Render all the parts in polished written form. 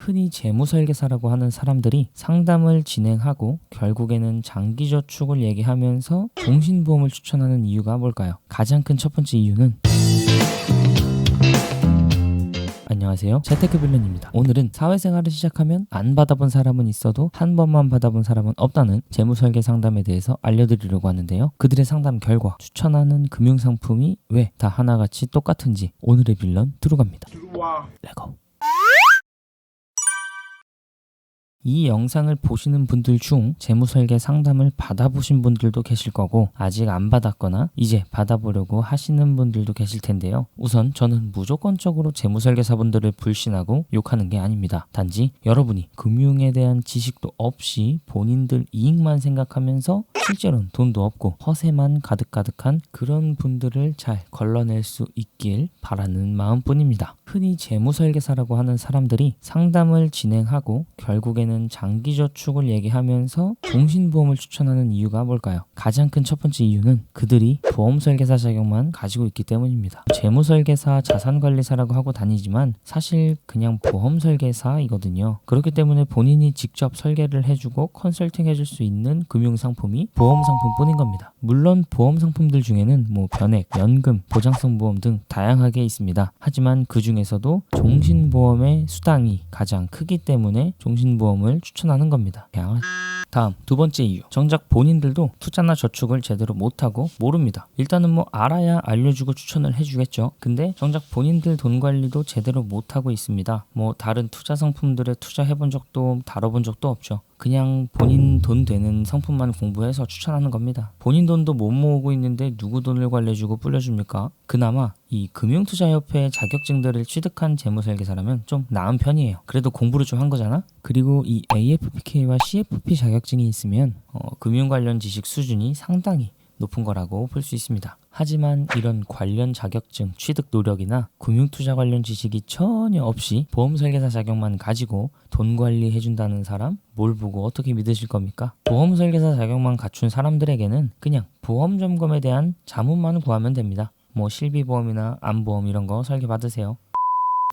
흔히 재무설계사라고 하는 사람들이 상담을 진행하고 결국에는 장기저축을 얘기하면서 종신보험을 추천하는 이유가 뭘까요? 가장 큰 첫 번째 이유는 안녕하세요, 재테크빌런입니다. 오늘은 사회생활을 시작하면 안 받아본 사람은 있어도 한 번만 받아본 사람은 없다는 재무설계 상담에 대해서 알려드리려고 하는데요. 그들의 상담 결과 추천하는 금융상품이 왜 다 하나같이 똑같은지 오늘의 빌런 들어갑니다. 레고. 이 영상을 보시는 분들 중 재무설계 상담을 받아보신 분들도 계실 거고 아직 안 받았거나 이제 받아보려고 하시는 분들도 계실 텐데요. 우선 저는 무조건적으로 재무설계사분들을 불신하고 욕하는 게 아닙니다. 단지 여러분이 금융에 대한 지식도 없이 본인들 이익만 생각하면서 실제로는 돈도 없고 허세만 가득가득한 그런 분들을 잘 걸러낼 수 있길 바라는 마음뿐입니다. 흔히 재무설계사라고 하는 사람들이 상담을 진행하고 결국에는 장기저축을 얘기하면서 종신보험을 추천하는 이유가 뭘까요? 가장 큰 첫 번째 이유는 그들이 보험설계사 자격만 가지고 있기 때문입니다. 재무설계사, 자산관리사라고 하고 다니지만 사실 그냥 보험설계사이거든요. 그렇기 때문에 본인이 직접 설계를 해주고 컨설팅 해줄 수 있는 금융상품이 보험상품뿐인 겁니다. 물론 보험상품들 중에는 변액, 연금, 보장성 보험 등 다양하게 있습니다. 하지만 그 중에서도 종신보험의 수당이 가장 크기 때문에 종신보험을 추천하는 겁니다. 다음 두 번째 이유. 정작 본인들도 투자나 저축을 제대로 못하고 모릅니다. 일단은 알아야 알려주고 추천을 해주겠죠. 근데 정작 본인들 돈 관리도 제대로 못하고 있습니다. 다른 투자 상품들에 투자해본 적도 다뤄본 적도 없죠. 그냥 본인 돈 되는 상품만 공부해서 추천하는 겁니다. 본인 돈도 못 모으고 있는데 누구 돈을 관리해주고 불려줍니까? 그나마 이 금융투자협회 자격증들을 취득한 재무설계사라면 좀 나은 편이에요. 그래도 공부를 좀 한 거잖아? 그리고 이 AFPK와 CFP 자격증이 있으면 금융 관련 지식 수준이 상당히 높은 거라고 볼 수 있습니다. 하지만 이런 관련 자격증 취득 노력이나 금융투자 관련 지식이 전혀 없이 보험설계사 자격만 가지고 돈 관리해준다는 사람 뭘 보고 어떻게 믿으실 겁니까? 보험설계사 자격만 갖춘 사람들에게는 그냥 보험 점검에 대한 자문만 구하면 됩니다. 실비보험이나 암보험 이런 거 설계 받으세요.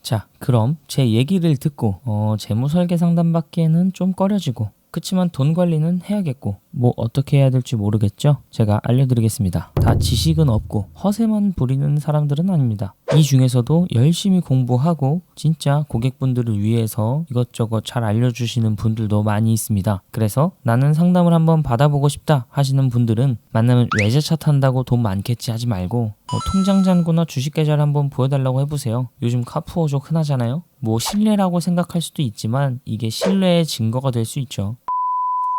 자, 그럼 제 얘기를 듣고 재무설계 상담받기에는 좀 꺼려지고 그치만 돈 관리는 해야겠고 어떻게 해야 될지 모르겠죠? 제가 알려드리겠습니다. 다 지식은 없고 허세만 부리는 사람들은 아닙니다. 이 중에서도 열심히 공부하고 진짜 고객분들을 위해서 이것저것 잘 알려주시는 분들도 많이 있습니다. 그래서 나는 상담을 한번 받아보고 싶다 하시는 분들은 만나면 외제차 탄다고 돈 많겠지 하지 말고 통장 잔고나 주식 계좌를 한번 보여달라고 해보세요. 요즘 카푸어족 흔하잖아요. 신뢰라고 생각할 수도 있지만 이게 신뢰의 증거가 될 수 있죠.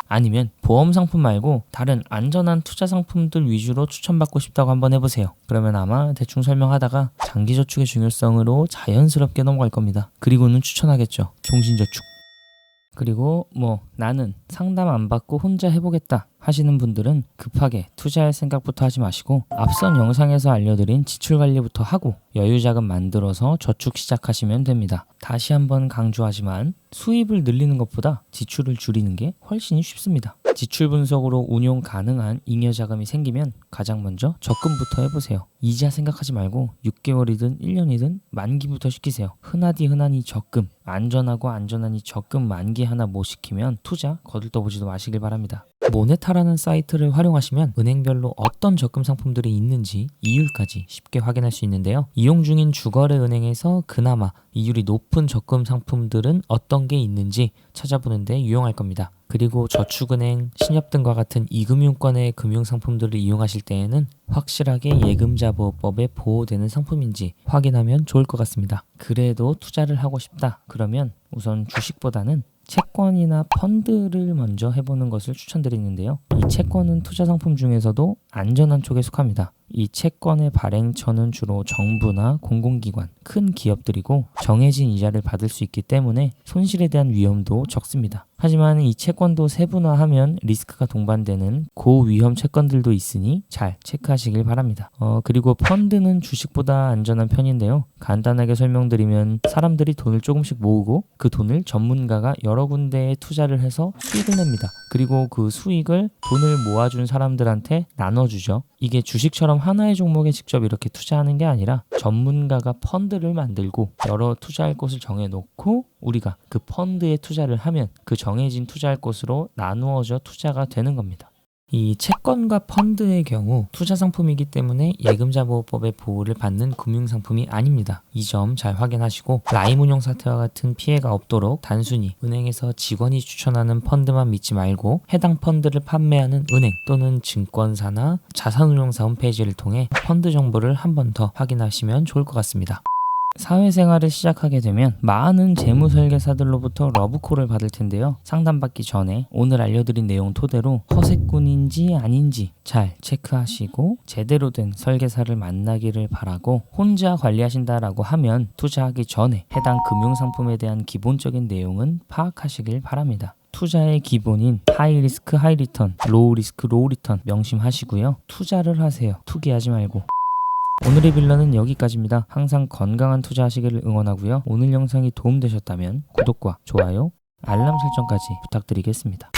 아니면 보험 상품 말고 다른 안전한 투자 상품들 위주로 추천받고 싶다고 한번 해보세요. 그러면 아마 대충 설명하다가 장기저축의 중요성으로 자연스럽게 넘어갈 겁니다. 그리고는 추천하겠죠. 종신저축. 그리고 나는 상담 안 받고 혼자 해보겠다 하시는 분들은 급하게 투자할 생각부터 하지 마시고 앞선 영상에서 알려드린 지출관리부터 하고 여유자금 만들어서 저축 시작하시면 됩니다. 다시 한번 강조하지만 수입을 늘리는 것보다 지출을 줄이는 게 훨씬 쉽습니다. 지출 분석으로 운용 가능한 잉여자금이 생기면 가장 먼저 적금부터 해보세요. 이자 생각하지 말고 6개월이든 1년이든 만기부터 시키세요. 흔하니 적금, 안전하니 적금 만기 하나 못 시키면 투자 거들떠보지도 마시길 바랍니다. 모네타라는 사이트를 활용하시면 은행별로 어떤 적금 상품들이 있는지 이율까지 쉽게 확인할 수 있는데요. 이용 중인 주거래 은행에서 그나마 이율이 높은 적금 상품들은 어떤 게 있는지 찾아보는 데 유용할 겁니다. 그리고 저축은행, 신협 등과 같은 이금융권의 금융상품들을 이용하실 때에는 확실하게 예금자보호법에 보호되는 상품인지 확인하면 좋을 것 같습니다. 그래도 투자를 하고 싶다 그러면 우선 주식보다는 채권이나 펀드를 먼저 해보는 것을 추천드리는데요. 이 채권은 투자 상품 중에서도 안전한 쪽에 속합니다. 이 채권의 발행처는 주로 정부나 공공기관, 큰 기업들이고 정해진 이자를 받을 수 있기 때문에 손실에 대한 위험도 적습니다. 하지만 이 채권도 세분화하면 리스크가 동반되는 고위험 채권들도 있으니 잘 체크하시길 바랍니다. 그리고 펀드는 주식보다 안전한 편인데요. 간단하게 설명드리면 사람들이 돈을 조금씩 모으고 그 돈을 전문가가 여러 군데에 투자를 해서 수익을 냅니다. 그리고 그 수익을 돈을 모아준 사람들한테 나눠주죠. 이게 주식처럼 하나의 종목에 직접 이렇게 투자하는 게 아니라 전문가가 펀드를 만들고 여러 투자할 곳을 정해놓고 우리가 그 펀드에 투자를 하면 그 정해진 투자할 곳으로 나누어져 투자가 되는 겁니다. 이 채권과 펀드의 경우 투자 상품이기 때문에 예금자보호법의 보호를 받는 금융상품이 아닙니다. 이 점 잘 확인하시고 라임 운용 사태와 같은 피해가 없도록 단순히 은행에서 직원이 추천하는 펀드만 믿지 말고 해당 펀드를 판매하는 은행 또는 증권사나 자산운용사 홈페이지를 통해 펀드 정보를 한 번 더 확인하시면 좋을 것 같습니다. 사회생활을 시작하게 되면 많은 재무설계사들로부터 러브콜을 받을 텐데요. 상담받기 전에 오늘 알려드린 내용 토대로 허세꾼인지 아닌지 잘 체크하시고 제대로 된 설계사를 만나기를 바라고 혼자 관리하신다라고 하면 투자하기 전에 해당 금융상품에 대한 기본적인 내용은 파악하시길 바랍니다. 투자의 기본인 하이 리스크 하이 리턴, 로우 리스크 로우 리턴 명심하시고요. 투자를 하세요. 투기하지 말고. 오늘의 빌런은 여기까지입니다. 항상 건강한 투자하시기를 응원하고요. 오늘 영상이 도움되셨다면 구독과 좋아요, 알람 설정까지 부탁드리겠습니다.